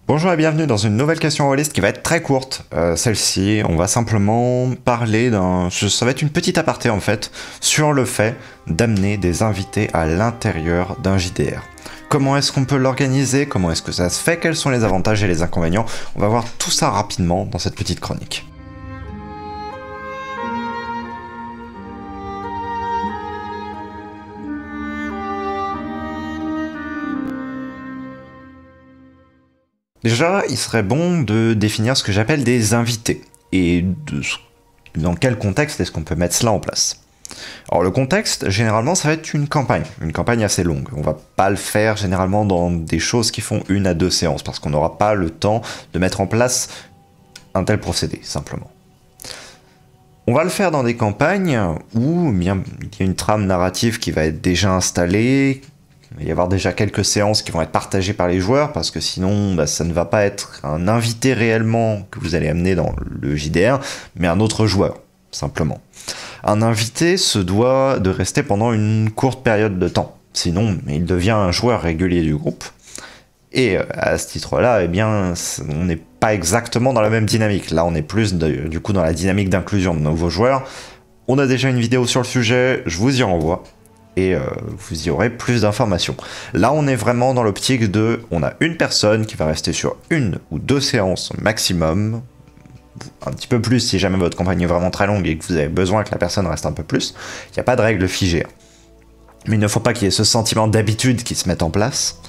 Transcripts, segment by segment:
Bonjour et bienvenue dans une nouvelle question rôliste qui va être très courte. Celle-ci, on va simplement parler ça va être une petite aparté en fait, sur le fait d'amener des invités à l'intérieur d'un JDR. Comment est-ce qu'on peut l'organiser? Comment est-ce que ça se fait? Quels sont les avantages et les inconvénients? On va voir tout ça rapidement dans cette petite chronique. Déjà, il serait bon de définir ce que j'appelle des invités, et dans quel contexte est-ce qu'on peut mettre cela en place. Alors le contexte, généralement, ça va être une campagne assez longue. On va pas le faire généralement dans des choses qui font 1 à 2 séances, parce qu'on n'aura pas le temps de mettre en place un tel procédé, simplement. On va le faire dans des campagnes où il y a une trame narrative qui va être déjà installée. Il va y avoir déjà quelques séances qui vont être partagées par les joueurs, parce que sinon, ça ne va pas être un invité réellement que vous allez amener dans le JDR, mais un autre joueur, simplement. Un invité se doit de rester pendant une courte période de temps, sinon il devient un joueur régulier du groupe. Et à ce titre-là, eh bien, on n'est pas exactement dans la même dynamique. Là, on est plus du coup dans la dynamique d'inclusion de nouveaux joueurs. On a déjà une vidéo sur le sujet, je vous y renvoie. Et vous y aurez plus d'informations. Là, on est vraiment dans l'optique de... On a une personne qui va rester sur 1 ou 2 séances maximum. Un petit peu plus si jamais votre campagne est vraiment très longue et que vous avez besoin que la personne reste un peu plus. Il n'y a pas de règle figée. Mais il ne faut pas qu'il y ait ce sentiment d'habitude qui se mette en place.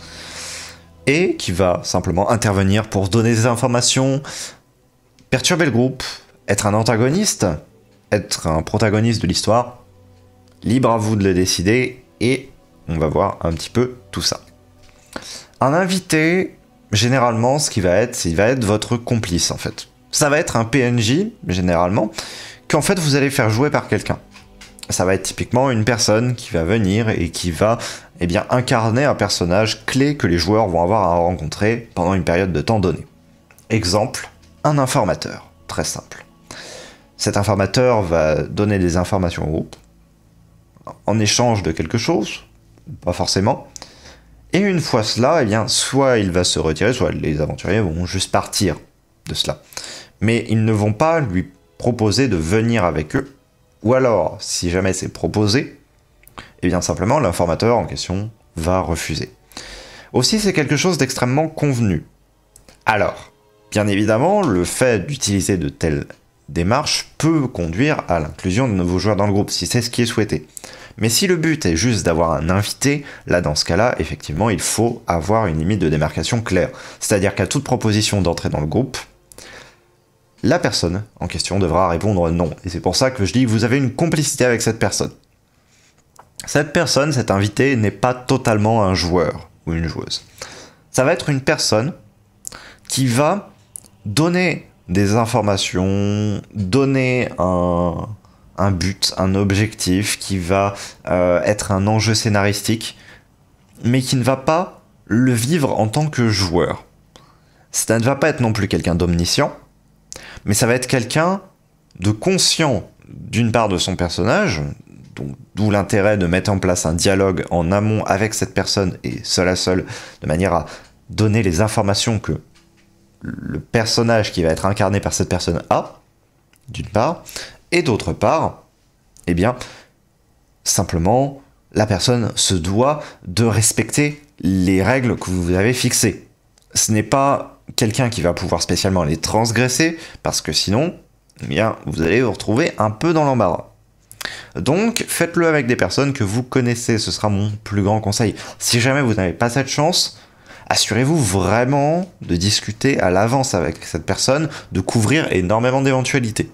Et qui va simplement intervenir pour donner des informations, perturber le groupe, être un antagoniste, être un protagoniste de l'histoire. Libre à vous de le décider, et on va voir un petit peu tout ça. Un invité, généralement, il va être votre complice, en fait. Ça va être un PNJ, généralement, qu'en fait, vous allez faire jouer par quelqu'un. Ça va être typiquement une personne qui va venir et qui va, eh bien, incarner un personnage clé que les joueurs vont avoir à rencontrer pendant une période de temps donnée. Exemple, un informateur, très simple. Cet informateur va donner des informations au groupe, en échange de quelque chose, pas forcément. Et une fois cela, eh bien, soit il va se retirer, soit les aventuriers vont juste partir de cela. Mais ils ne vont pas lui proposer de venir avec eux. Ou alors, si jamais c'est proposé, eh bien simplement l'informateur en question va refuser. Aussi, c'est quelque chose d'extrêmement convenu. Alors, bien évidemment, le fait d'utiliser de telles démarches peut conduire à l'inclusion de nouveaux joueurs dans le groupe, si c'est ce qui est souhaité. Mais si le but est juste d'avoir un invité, là dans ce cas-là, effectivement, il faut avoir une limite de démarcation claire. C'est-à-dire qu'à toute proposition d'entrer dans le groupe, la personne en question devra répondre non. Et c'est pour ça que je dis que vous avez une complicité avec cette personne. Cette personne, cet invité, n'est pas totalement un joueur ou une joueuse. Ça va être une personne qui va donner des informations, donner un but, un objectif qui va être un enjeu scénaristique, mais qui ne va pas le vivre en tant que joueur. Ça ne va pas être non plus quelqu'un d'omniscient, mais ça va être quelqu'un de conscient d'une part de son personnage, d'où l'intérêt de mettre en place un dialogue en amont avec cette personne et seul à seul, de manière à donner les informations que le personnage qui va être incarné par cette personne a, d'une part, et d'autre part, eh bien, simplement, la personne se doit de respecter les règles que vous avez fixées. Ce n'est pas quelqu'un qui va pouvoir spécialement les transgresser, parce que sinon, eh bien, vous allez vous retrouver un peu dans l'embarras. Donc, faites-le avec des personnes que vous connaissez, ce sera mon plus grand conseil. Si jamais vous n'avez pas cette chance, assurez-vous vraiment de discuter à l'avance avec cette personne, de couvrir énormément d'éventualités.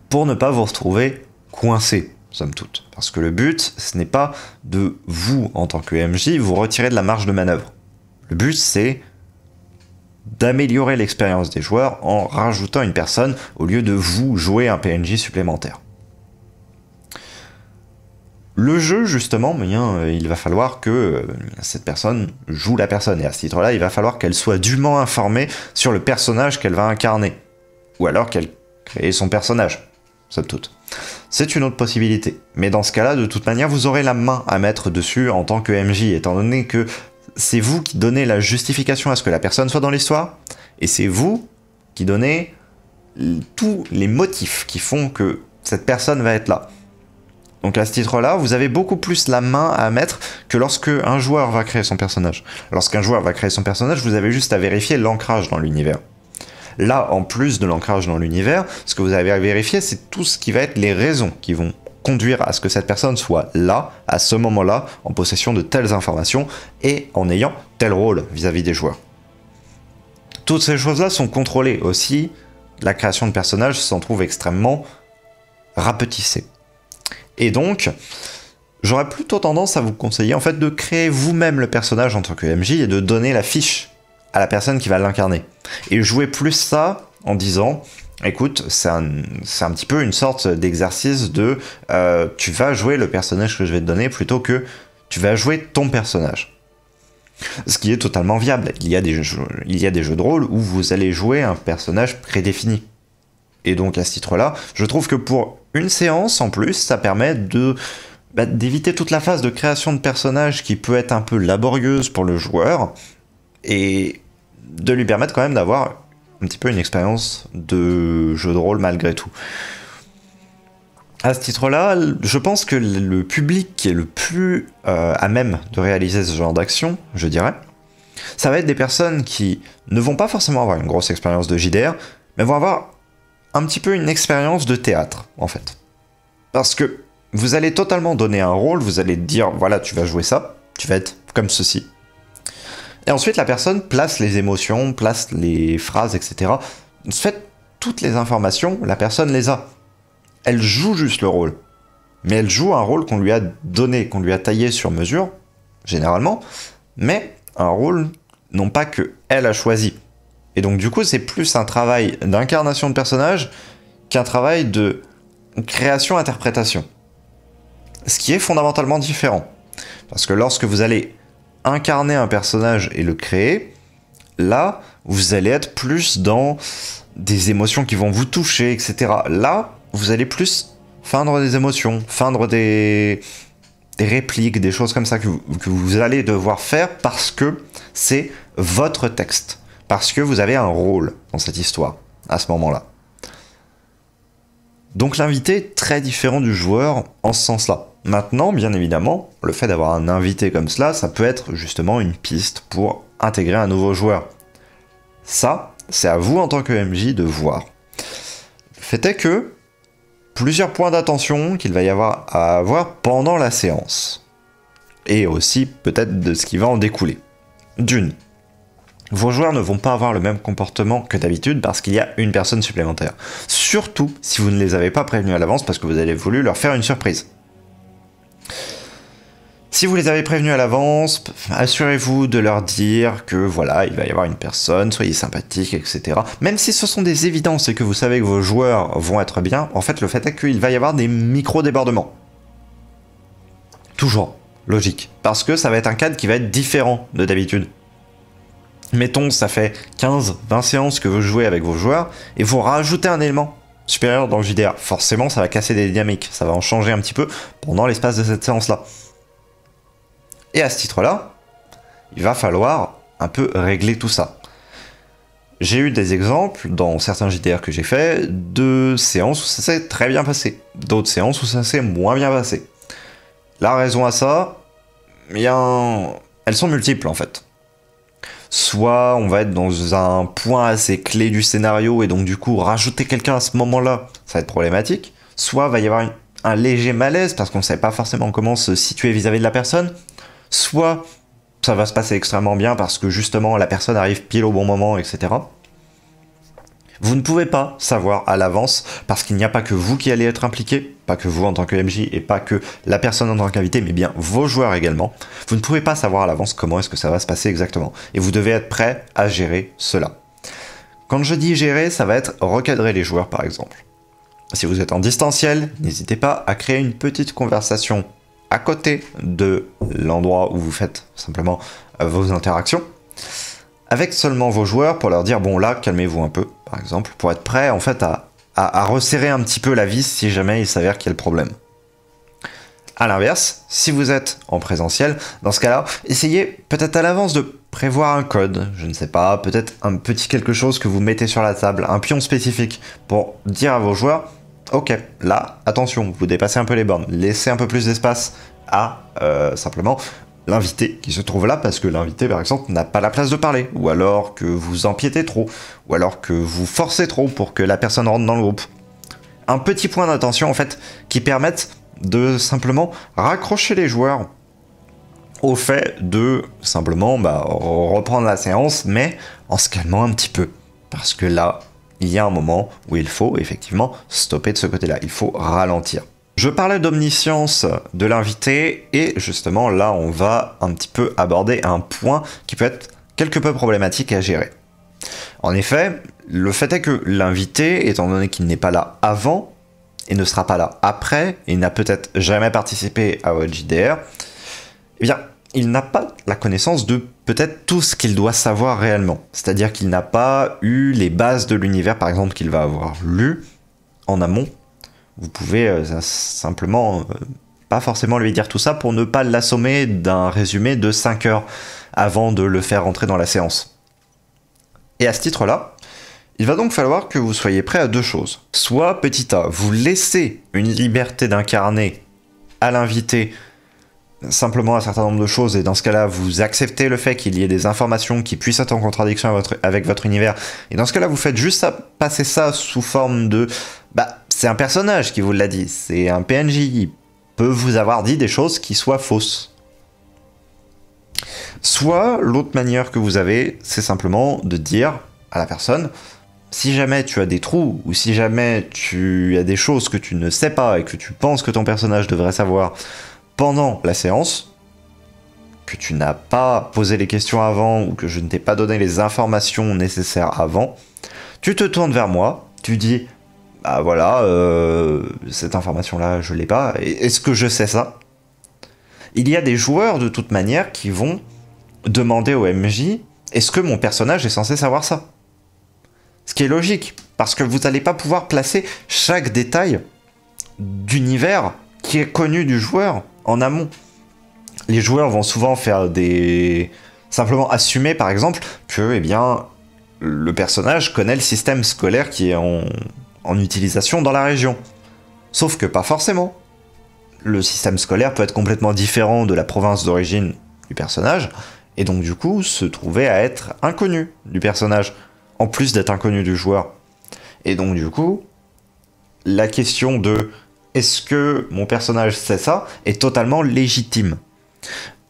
Pour ne pas vous retrouver coincé, somme toute. Parce que le but, ce n'est pas de vous, en tant que MJ, vous retirer de la marge de manœuvre. Le but, c'est d'améliorer l'expérience des joueurs en rajoutant une personne au lieu de vous jouer un PNJ supplémentaire. Le jeu, justement, il va falloir que cette personne joue la personne. Et à ce titre-là, il va falloir qu'elle soit dûment informée sur le personnage qu'elle va incarner. Ou alors qu'elle crée son personnage, somme toute. C'est une autre possibilité. Mais dans ce cas-là, de toute manière, vous aurez la main à mettre dessus en tant que MJ, étant donné que c'est vous qui donnez la justification à ce que la personne soit dans l'histoire, et c'est vous qui donnez tous les motifs qui font que cette personne va être là. Donc à ce titre-là, vous avez beaucoup plus la main à mettre que lorsque un joueur va créer son personnage. Lorsqu'un joueur va créer son personnage, vous avez juste à vérifier l'ancrage dans l'univers. Là, en plus de l'ancrage dans l'univers, ce que vous avez à vérifier, c'est tout ce qui va être les raisons qui vont conduire à ce que cette personne soit là, à ce moment-là, en possession de telles informations, et en ayant tel rôle vis-à-vis des joueurs. Toutes ces choses-là sont contrôlées aussi. La création de personnages s'en trouve extrêmement rapetissée. Et donc, j'aurais plutôt tendance à vous conseiller en fait de créer vous-même le personnage en tant que MJ et de donner la fiche à la personne qui va l'incarner. Et jouer plus ça en disant, écoute, c'est un petit peu une sorte d'exercice de tu vas jouer le personnage que je vais te donner plutôt que tu vas jouer ton personnage. Ce qui est totalement viable. Il y a des jeux de rôle où vous allez jouer un personnage prédéfini. Et donc à ce titre-là, je trouve que pour une séance en plus, ça permet d'éviter toute la phase de création de personnages qui peut être un peu laborieuse pour le joueur et de lui permettre quand même d'avoir un petit peu une expérience de jeu de rôle malgré tout. À ce titre-là, je pense que le public qui est le plus à même de réaliser ce genre d'action, je dirais, ça va être des personnes qui ne vont pas forcément avoir une grosse expérience de JDR, mais vont avoir un petit peu une expérience de théâtre, en fait. Parce que vous allez totalement donner un rôle, vous allez dire, voilà, tu vas jouer ça, tu vas être comme ceci. Et ensuite, la personne place les émotions, place les phrases, etc. En fait, toutes les informations, la personne les a. Elle joue juste le rôle. Mais elle joue un rôle qu'on lui a donné, qu'on lui a taillé sur mesure, généralement, mais un rôle, non pas que elle a choisi. Et donc du coup, c'est plus un travail d'incarnation de personnage qu'un travail de création-interprétation. Ce qui est fondamentalement différent. Parce que lorsque vous allez incarner un personnage et le créer, là, vous allez être plus dans des émotions qui vont vous toucher, etc. Là, vous allez plus feindre des émotions, feindre des répliques, des choses comme ça que vous allez devoir faire parce que c'est votre texte. Parce que vous avez un rôle dans cette histoire, à ce moment-là. Donc l'invité est très différent du joueur en ce sens-là. Maintenant, bien évidemment, le fait d'avoir un invité comme cela, ça peut être justement une piste pour intégrer un nouveau joueur. Ça, c'est à vous en tant que MJ de voir. Le fait est que plusieurs points d'attention qu'il va y avoir à avoir pendant la séance. Et aussi peut-être de ce qui va en découler. D'une, vos joueurs ne vont pas avoir le même comportement que d'habitude parce qu'il y a une personne supplémentaire. Surtout si vous ne les avez pas prévenus à l'avance parce que vous avez voulu leur faire une surprise. Si vous les avez prévenus à l'avance, assurez-vous de leur dire que voilà, il va y avoir une personne, soyez sympathique, etc. Même si ce sont des évidences et que vous savez que vos joueurs vont être bien, en fait le fait est qu'il va y avoir des micro-débordements. Toujours, logique. Parce que ça va être un cadre qui va être différent de d'habitude. Mettons, ça fait 15-20 séances que vous jouez avec vos joueurs, et vous rajoutez un élément supérieur dans le JDR. Forcément, ça va casser des dynamiques, ça va en changer un petit peu pendant l'espace de cette séance-là. Et à ce titre-là, il va falloir un peu régler tout ça. J'ai eu des exemples dans certains JDR que j'ai fait de séances où ça s'est très bien passé, d'autres séances où ça s'est moins bien passé. La raison à ça, elles sont multiples en fait. Soit on va être dans un point assez clé du scénario et donc du coup rajouter quelqu'un à ce moment-là, ça va être problématique. Soit il va y avoir un léger malaise parce qu'on ne sait pas forcément comment se situer vis-à-vis de la personne. Soit ça va se passer extrêmement bien parce que justement la personne arrive pile au bon moment, etc. Vous ne pouvez pas savoir à l'avance parce qu'il n'y a pas que vous qui allez être impliqué, pas que vous en tant que MJ et pas que la personne en tant qu'invité, mais bien vos joueurs également. Vous ne pouvez pas savoir à l'avance comment est-ce que ça va se passer exactement. Et vous devez être prêt à gérer cela. Quand je dis gérer, ça va être recadrer les joueurs par exemple. Si vous êtes en distanciel, n'hésitez pas à créer une petite conversation à côté de l'endroit où vous faites simplement vos interactions, avec seulement vos joueurs pour leur dire bon là calmez-vous un peu par exemple, pour être prêt en fait à resserrer un petit peu la vis si jamais il s'avère qu'il y a le problème. A l'inverse, si vous êtes en présentiel, dans ce cas-là, essayez peut-être à l'avance de prévoir un code, je ne sais pas, peut-être un petit quelque chose que vous mettez sur la table, un pion spécifique pour dire à vos joueurs, ok, là, attention, vous dépassez un peu les bornes, laissez un peu plus d'espace à simplement l'invité qui se trouve là, parce que l'invité, par exemple, n'a pas la place de parler, ou alors que vous empiétez trop, ou alors que vous forcez trop pour que la personne rentre dans le groupe. Un petit point d'attention, en fait, qui permette de simplement raccrocher les joueurs au fait de simplement reprendre la séance, mais en se calmant un petit peu. Parce que là, il y a un moment où il faut effectivement stopper de ce côté-là, il faut ralentir. Je parlais d'omniscience de l'invité, et justement là on va un petit peu aborder un point qui peut être quelque peu problématique à gérer. En effet, le fait est que l'invité, étant donné qu'il n'est pas là avant, et ne sera pas là après, et n'a peut-être jamais participé à JDR, eh bien, il n'a pas la connaissance de peut-être tout ce qu'il doit savoir réellement. C'est-à-dire qu'il n'a pas eu les bases de l'univers, par exemple, qu'il va avoir lu en amont. Vous pouvez simplement pas forcément lui dire tout ça pour ne pas l'assommer d'un résumé de 5 heures avant de le faire rentrer dans la séance. Et à ce titre-là, il va donc falloir que vous soyez prêt à deux choses. Soit, petit a, vous laissez une liberté d'incarner à l'invité simplement un certain nombre de choses, et dans ce cas-là, vous acceptez le fait qu'il y ait des informations qui puissent être en contradiction avec votre univers, et dans ce cas-là, vous faites juste passer ça sous forme de... c'est un personnage qui vous l'a dit, c'est un PNJ, il peut vous avoir dit des choses qui soient fausses. Soit, l'autre manière que vous avez, c'est simplement de dire à la personne... Si jamais tu as des trous, ou si jamais tu as des choses que tu ne sais pas et que tu penses que ton personnage devrait savoir pendant la séance, que tu n'as pas posé les questions avant, ou que je ne t'ai pas donné les informations nécessaires avant, tu te tournes vers moi, tu dis « Bah voilà, cette information-là, je l'ai pas, est-ce que je sais ça ?» Il y a des joueurs, de toute manière, qui vont demander au MJ « Est-ce que mon personnage est censé savoir ça ?» Ce qui est logique, parce que vous n'allez pas pouvoir placer chaque détail d'univers qui est connu du joueur en amont. Les joueurs vont souvent faire simplement assumer, par exemple, que le personnage connaît le système scolaire qui est en utilisation dans la région. Sauf que pas forcément. Le système scolaire peut être complètement différent de la province d'origine du personnage, et donc du coup se trouver à être inconnu du personnage, en plus d'être inconnu du joueur. Et donc du coup, la question de est-ce que mon personnage sait ça est totalement légitime.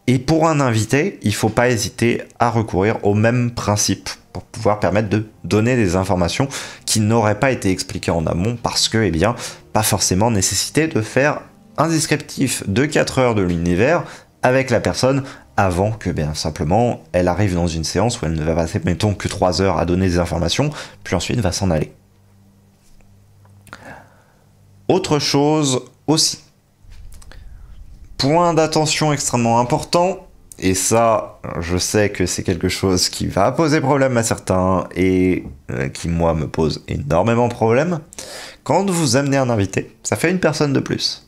Et pour un invité, il ne faut pas hésiter à recourir au même principe pour pouvoir permettre de donner des informations qui n'auraient pas été expliquées en amont, parce que, pas forcément nécessité de faire un descriptif de 4 heures de l'univers avec la personne avant que, simplement, elle arrive dans une séance où elle ne va passer, mettons, que 3 heures à donner des informations, puis ensuite va s'en aller. Autre chose aussi. Point d'attention extrêmement important, et ça, je sais que c'est quelque chose qui va poser problème à certains, et qui, moi, me pose énormément de problèmes. Quand vous amenez un invité, ça fait une personne de plus.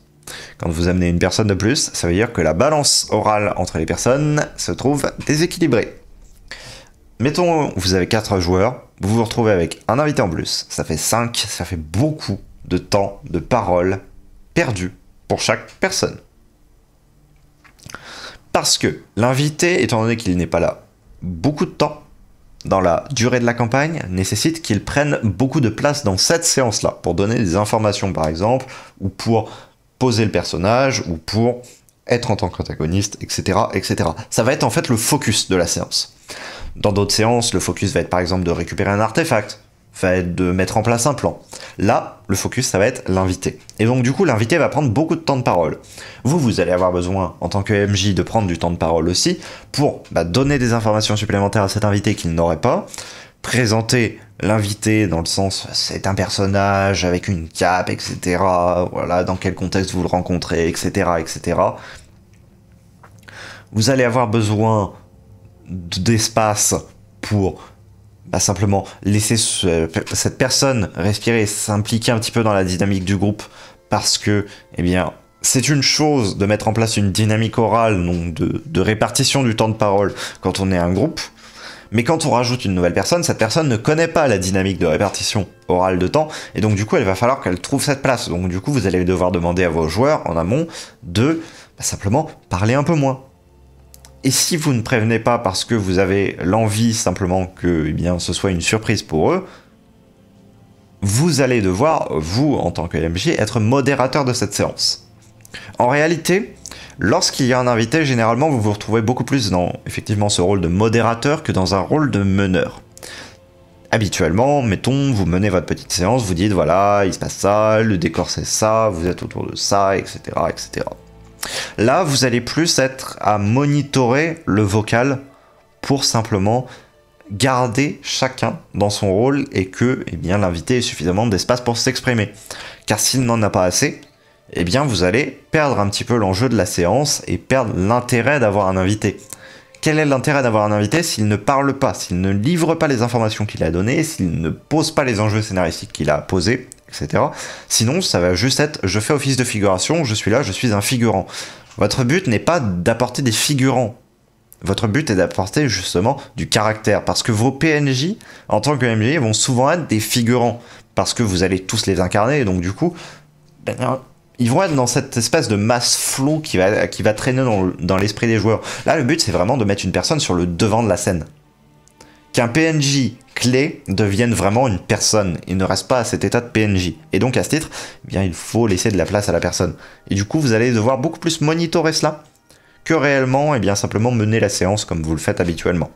Quand vous amenez une personne de plus, ça veut dire que la balance orale entre les personnes se trouve déséquilibrée. Mettons, vous avez 4 joueurs, vous vous retrouvez avec un invité en plus, ça fait 5, ça fait beaucoup de temps, de paroles perdues pour chaque personne. Parce que l'invité, étant donné qu'il n'est pas là beaucoup de temps, dans la durée de la campagne, nécessite qu'il prenne beaucoup de place dans cette séance-là, pour donner des informations par exemple, ou pour poser le personnage, ou pour être en tant qu'antagoniste, etc., etc. Ça va être en fait le focus de la séance. Dans d'autres séances, le focus va être par exemple de récupérer un artefact, va être de mettre en place un plan. Là, le focus, ça va être l'invité. Et donc du coup, l'invité va prendre beaucoup de temps de parole. Vous allez avoir besoin, en tant que MJ, de prendre du temps de parole aussi, pour donner des informations supplémentaires à cet invité qu'il n'aurait pas, présenter l'invité dans le sens c'est un personnage avec une cape, etc. Voilà, dans quel contexte vous le rencontrez, etc., etc. Vous allez avoir besoin d'espace pour simplement laisser cette personne respirer et s'impliquer un petit peu dans la dynamique du groupe, parce que C'est une chose de mettre en place une dynamique orale, donc de répartition du temps de parole quand on est un groupe, mais quand on rajoute une nouvelle personne, cette personne ne connaît pas la dynamique de répartition orale de temps, et donc du coup, elle va falloir qu'elle trouve cette place. Donc du coup, vous allez devoir demander à vos joueurs en amont de simplement parler un peu moins. Et si vous ne prévenez pas parce que vous avez l'envie simplement que ce soit une surprise pour eux, vous allez devoir, vous, en tant que MJ, être modérateur de cette séance. En réalité, lorsqu'il y a un invité, généralement, vous vous retrouvez beaucoup plus dans, effectivement, ce rôle de modérateur que dans un rôle de meneur. Habituellement, mettons, vous menez votre petite séance, vous dites, voilà, il se passe ça, le décor c'est ça, vous êtes autour de ça, etc., etc. Là, vous allez plus être à monitorer le vocal pour simplement garder chacun dans son rôle et que l'invité ait suffisamment d'espace pour s'exprimer. Car s'il n'en a pas assez, vous allez perdre un petit peu l'enjeu de la séance et perdre l'intérêt d'avoir un invité. Quel est l'intérêt d'avoir un invité s'il ne parle pas, s'il ne livre pas les informations qu'il a données, s'il ne pose pas les enjeux scénaristiques qu'il a posés, etc. Sinon, ça va juste être « je fais office de figuration, je suis là, je suis un figurant ». Votre but n'est pas d'apporter des figurants. Votre but est d'apporter justement du caractère. Parce que vos PNJ, en tant que MJ, vont souvent être des figurants. Parce que vous allez tous les incarner, et donc du coup, ils vont être dans cette espèce de masse flow qui va traîner dans l'esprit des joueurs. Là, le but, c'est vraiment de mettre une personne sur le devant de la scène. Qu'un PNJ clé devienne vraiment une personne. Il ne reste pas à cet état de PNJ. Et donc, à ce titre, il faut laisser de la place à la personne. Et du coup, vous allez devoir beaucoup plus monitorer cela que réellement, simplement mener la séance comme vous le faites habituellement.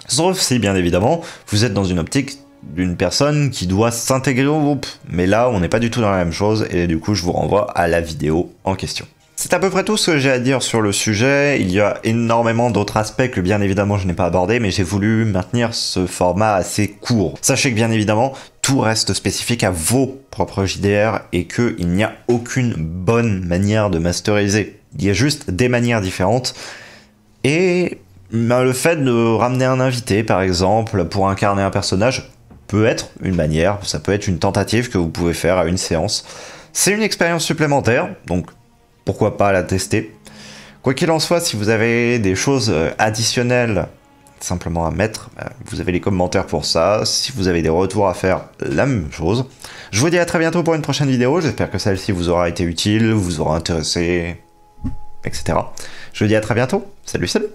Sauf si, bien évidemment, vous êtes dans une optique d'une personne qui doit s'intégrer au groupe. Mais là, on n'est pas du tout dans la même chose, et du coup, je vous renvoie à la vidéo en question. C'est à peu près tout ce que j'ai à dire sur le sujet. Il y a énormément d'autres aspects que bien évidemment je n'ai pas abordés, mais j'ai voulu maintenir ce format assez court. Sachez que bien évidemment, tout reste spécifique à vos propres JDR et qu'il n'y a aucune bonne manière de masteriser. Il y a juste des manières différentes. Et le fait de ramener un invité, par exemple, pour incarner un personnage, peut être une manière, ça peut être une tentative que vous pouvez faire à une séance. C'est une expérience supplémentaire, donc pourquoi pas la tester. Quoi qu'il en soit, si vous avez des choses additionnelles simplement à mettre, vous avez les commentaires pour ça. Si vous avez des retours à faire, la même chose. Je vous dis à très bientôt pour une prochaine vidéo. J'espère que celle-ci vous aura été utile, vous aura intéressé, etc. Je vous dis à très bientôt. Salut, salut!